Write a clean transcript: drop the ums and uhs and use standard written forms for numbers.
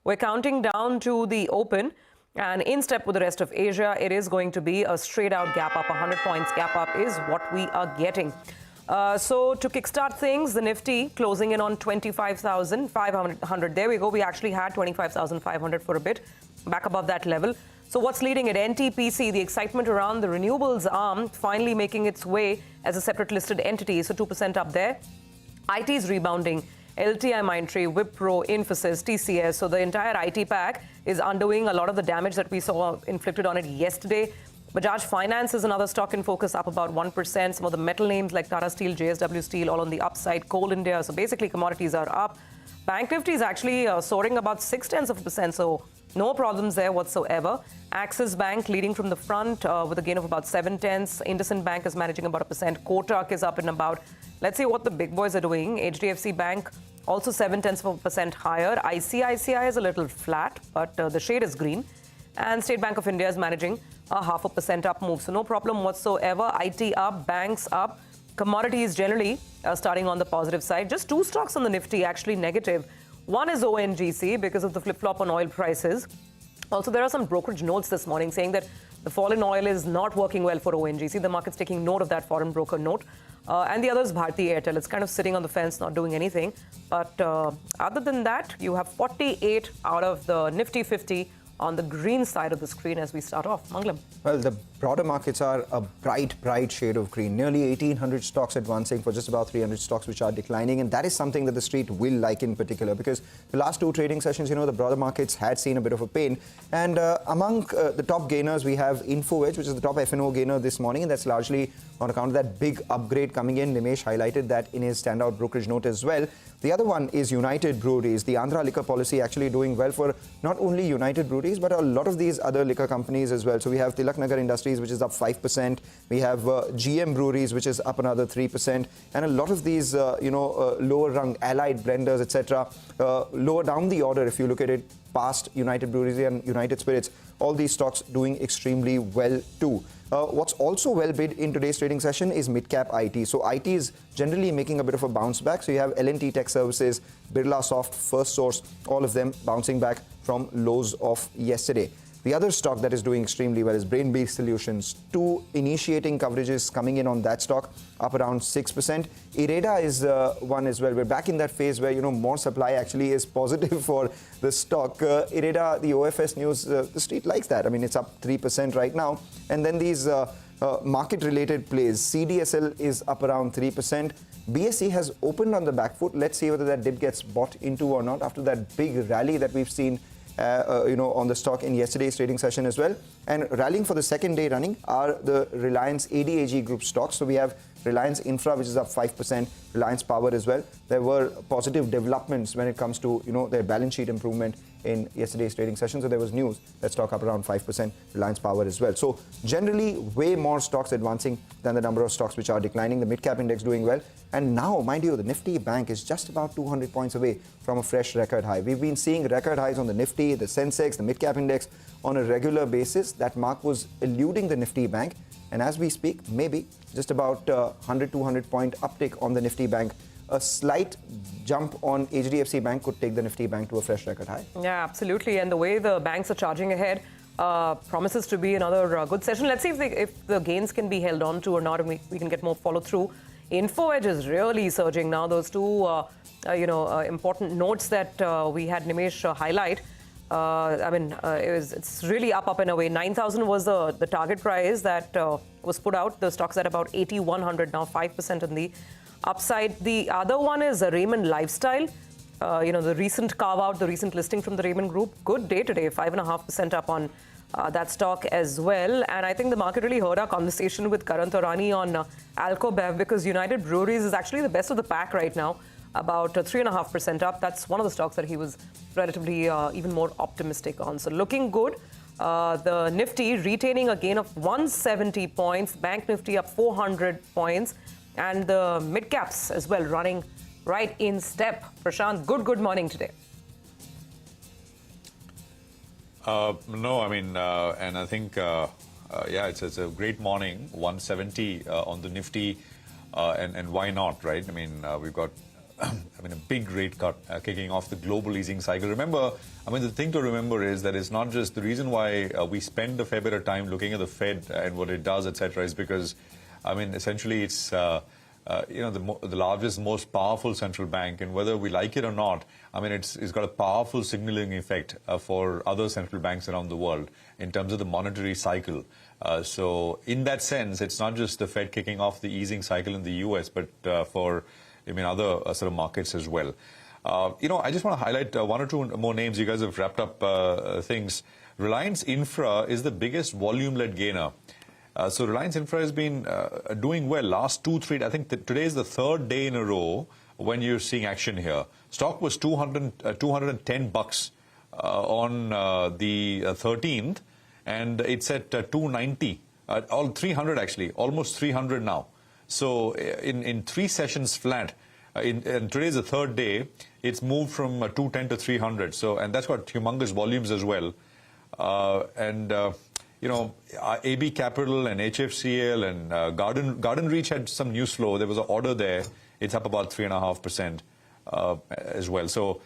We're counting down to the open. And in step with the rest of Asia, it is going to be a straight-out gap up. 100 points gap up is what we are getting. So to kickstart things, the Nifty closing in on 25,500. There we go. We actually had 25,500 for a bit, back above that level. So what's leading it? NTPC, the excitement around the renewables arm, finally making its way as a separate listed entity. So 2% up there. IT is rebounding. LTIMindtree, Wipro, Infosys, TCS. So the entire IT pack is undoing a lot of the damage that we saw inflicted on it yesterday. Bajaj Finance is another stock in focus, up about 1%. Some of the metal names like Tata Steel, JSW Steel, all on the upside. Coal India. So basically commodities are up. Bank Nifty is actually soaring about 0.6%. So no problems there whatsoever. Axis Bank leading from the front with a gain of about 0.7. IndusInd Bank is managing about 1%. Kotak is up in about, let's see what the big boys are doing. HDFC Bank also 0.7% higher. ICICI is a little flat, but the shade is green. And State Bank of India is managing a 0.5% up move. So no problem whatsoever. IT up, banks up. Commodities generally starting on the positive side. Just two stocks on the Nifty actually negative. One is ONGC because of the flip-flop on oil prices. Also, there are some brokerage notes this morning saying that the fall in oil is not working well for ONGC. The market's taking note of that foreign broker note. And the other is Bharti Airtel. It's kind of sitting on the fence, not doing anything. But other than that, you have 48 out of the Nifty 50 on the green side of the screen as we start off. Mangalam. Well, the broader markets are a bright shade of green. Nearly 1,800 stocks advancing for just about 300 stocks which are declining. And that is something that the street will like in particular because the last two trading sessions, the broader markets had seen a bit of a pain. And among the top gainers, we have InfoEdge, which is the top F&O gainer this morning. And that's largely on account of that big upgrade coming in. Nimesh highlighted that in his standout brokerage note as well. The other one is United Breweries. The Andhra liquor policy actually doing well for not only United Breweries, but a lot of these other liquor companies as well. So we have Tilak Nagar Industries, which is up 5%. We have GM Breweries, which is up another 3%. And a lot of these, lower rung allied blenders, etc., lower down the order, if you look at it, past United Breweries and United Spirits, all these stocks doing extremely well too. What's also well bid in today's trading session is mid-cap IT. So IT is generally making a bit of a bounce back. So you have L&T Tech Services, Birlasoft, First Source, all of them bouncing back from lows of yesterday. The other stock that is doing extremely well is Brain-Based Solutions. Two initiating coverages coming in on that stock, up around 6%. IREDA is one as well. We're back in that phase where, more supply actually is positive for the stock. IREDA, the OFS news, the street likes that. I mean, it's up 3% right now. And then these market-related plays. CDSL is up around 3%. BSE has opened on the back foot. Let's see whether that dip gets bought into or not after that big rally that we've seen on the stock in yesterday's trading session as well. And rallying for the second day running are the Reliance ADAG group stocks. So we have Reliance Infra, which is up 5%, Reliance Power as well. There were positive developments when it comes to, their balance sheet improvement in yesterday's trading session. So there was news that stock up around 5%, Reliance Power as well. So generally way more stocks advancing than the number of stocks which are declining. The mid-cap index doing well. And now, mind you, the Nifty Bank is just about 200 points away from a fresh record high. We've been seeing record highs on the Nifty, the Sensex, the mid-cap index on a regular basis. That mark was eluding the Nifty Bank. And as we speak, maybe just about 100-200 point uptick on the Nifty Bank. A slight jump on HDFC Bank could take the Nifty Bank to a fresh record high. Yeah, absolutely. And the way the banks are charging ahead promises to be another good session. Let's see if the gains can be held on to or not, and we can get more follow through. InfoEdge is really surging now. Those two, important notes that we had Nimesh highlight. It's really up in a way. 9,000 was the target price that was put out. The stock's at about 8,100 now, 5% in the upside. The other one is Raymond Lifestyle. The recent carve out, the recent listing from the Raymond Group. Good day today, 5.5% up on that stock as well. And I think the market really heard our conversation with Karan Taurani on Alcobev because United Breweries is actually the best of the pack right now, about 3.5% up. That's one of the stocks that he was relatively even more optimistic on. So looking good. The Nifty retaining a gain of 170 points. Bank Nifty up 400 points. And the mid-caps as well running right in step. Prashant, good morning today. No, and I think, it's a great morning. 170 on the Nifty, and why not, right? We've got I mean, a big rate cut kicking off the global easing cycle. Remember, I mean, the thing to remember is that it's not just the reason why we spend a fair bit of time looking at the Fed and what it does, etc., is because, I mean, essentially it's the largest, most powerful central bank, and whether we like it or not, I mean, it's got a powerful signaling effect for other central banks around the world in terms of the monetary cycle. So in that sense, it's not just the Fed kicking off the easing cycle in the US, but for, I mean, other sort of markets as well. I just want to highlight one or two more names. You guys have wrapped up things. Reliance Infra is the biggest volume-led gainer. So Reliance Infra has been doing well. Last 2-3, I think today is the third day in a row when you're seeing action here. Stock was $210 on the 13th, and it's at 290, all 300 actually, almost 300 now. So in 3 sessions flat, and today's the third day, it's moved from 210 to 300. So, and that's got humongous volumes as well. AB Capital and HFCL and Garden Reach had some news flow. There was an order there. It's up about 3.5% as well. So